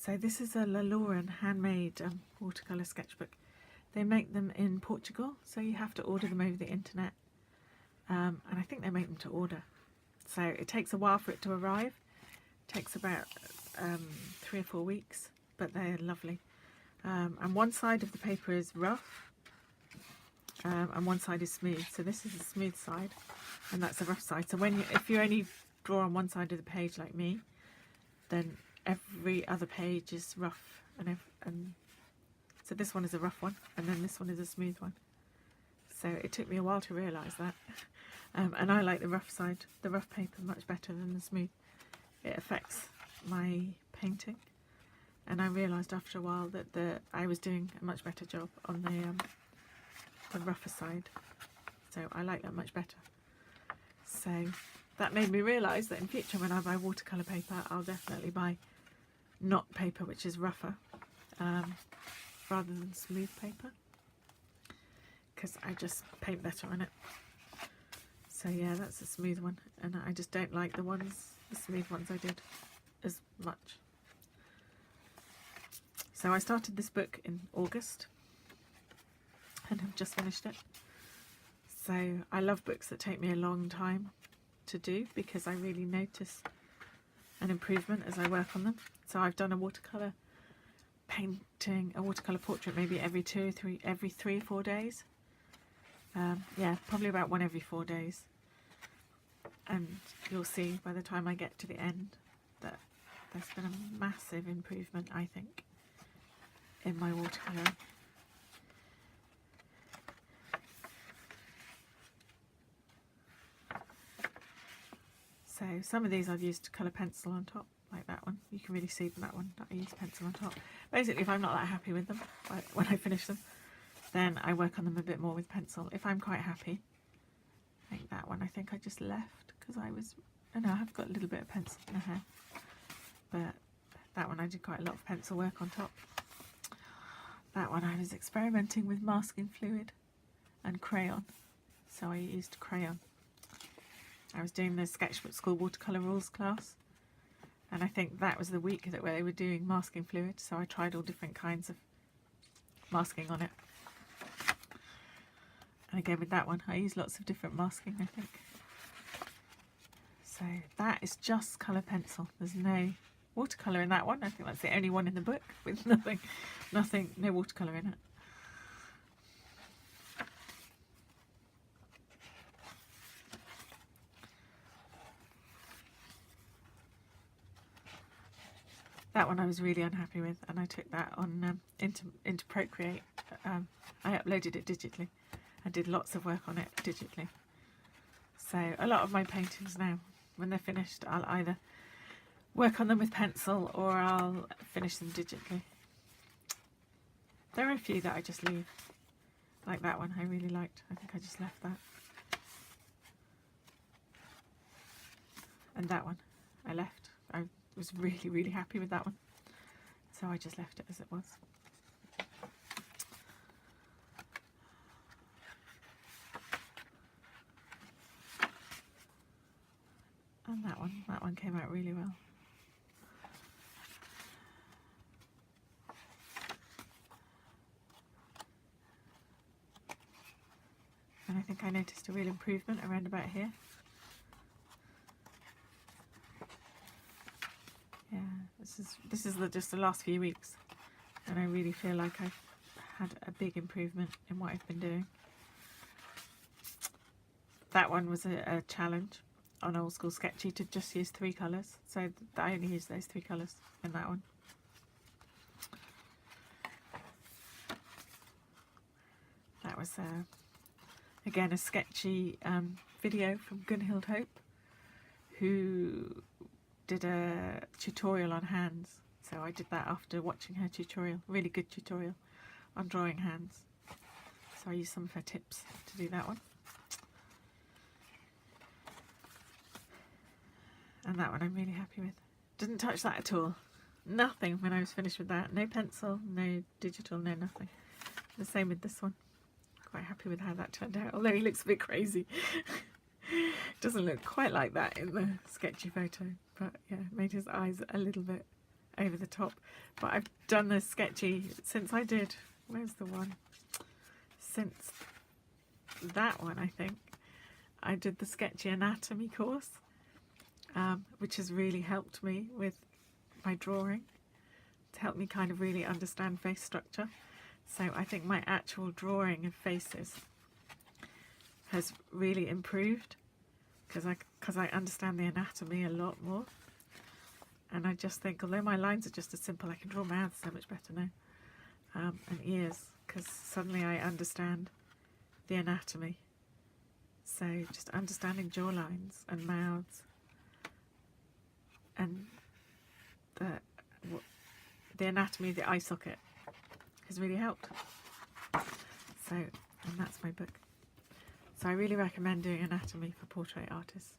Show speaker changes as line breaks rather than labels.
So this is a Laloran handmade watercolour sketchbook. They make them in Portugal, so you have to order them over the internet. And I think they make them to order. So it takes a while for it to arrive. It takes about 3 or 4 weeks, but they're lovely. And one side of the paper is rough, and one side is smooth. So this is the smooth side, and that's the rough side. So if you only draw on one side of the page like me, then every other page is rough, and so this one is a rough one, and then this one is a smooth one. So it took me a while to realise that, and I like the rough side, the rough paper, much better than the smooth. It affects my painting, and I realised after a while that I was doing a much better job on the rougher side, so I like that much better. So that made me realise that in future when I buy watercolour paper, I'll definitely buy not paper which is rougher, rather than smooth paper, because I just paint better on it. So yeah, that's a smooth one, and I just don't like the smooth ones I did as much. So I started this book in August and have just finished it. So I love books that take me a long time to do, because I really notice an improvement as I work on them. So I've done a watercolour painting, a watercolour portrait maybe every 3 or 4 days. Yeah, probably about one every 4 days. And you'll see by the time I get to the end that there's been a massive improvement, I think, in my watercolour. So some of these I've used colour pencil on top, like that one. You can really see that one that I used pencil on top. Basically, if I'm not that happy with them when I finish them, then I work on them a bit more with pencil. If I'm quite happy, like that one, I think I just left because I know I've got a little bit of pencil in the hair, but that one I did quite a lot of pencil work on top. That one I was experimenting with masking fluid and crayon, so I used crayon. I was doing the Sketchbook School Watercolour Rules class, and I think that was the week where they were doing masking fluid, so I tried all different kinds of masking on it. And again with that one, I used lots of different masking, I think. So that is just colour pencil. There's no watercolour in that one. I think that's the only one in the book with no watercolour in it. That one I was really unhappy with, and I took that on into Procreate. I uploaded it digitally. I did lots of work on it digitally. So a lot of my paintings now, when they're finished, I'll either work on them with pencil or I'll finish them digitally. There are a few that I just leave, like that one I really liked. I think I just left that. And that one I left. I was really, really happy with that one, so I just left it as it was. And that one came out really well. And I think I noticed a real improvement around about here. Yeah, this is just the last few weeks, and I really feel like I've had a big improvement in what I've been doing. That one was a challenge on Old School Sktchy to just use 3 colours, so I only used those 3 colours in that one. That was again a Sktchy video from Gunhild Hope, who did a tutorial on hands, so I did that after watching her tutorial, really good tutorial on drawing hands, so I used some of her tips to do that one. And that one I'm really happy with. Didn't touch that at all, nothing when I was finished with that. No pencil, no digital, no nothing. The same with this one. Quite happy with how that turned out, although he looks a bit crazy. Doesn't look quite like that in the Sktchy photo, but yeah, it made his eyes a little bit over the top. But I've done the Sktchy since I did, where's the one? Since that one, I think. I did the Sktchy anatomy course, which has really helped me with my drawing, to help me kind of really understand face structure. So I think my actual drawing of faces has really improved because I understand the anatomy a lot more. And I just think, although my lines are just as simple, I can draw mouths so much better now, and ears, because suddenly I understand the anatomy. So just understanding jawlines and mouths and the anatomy of the eye socket has really helped. So, and that's my book. So I really recommend doing anatomy for portrait artists.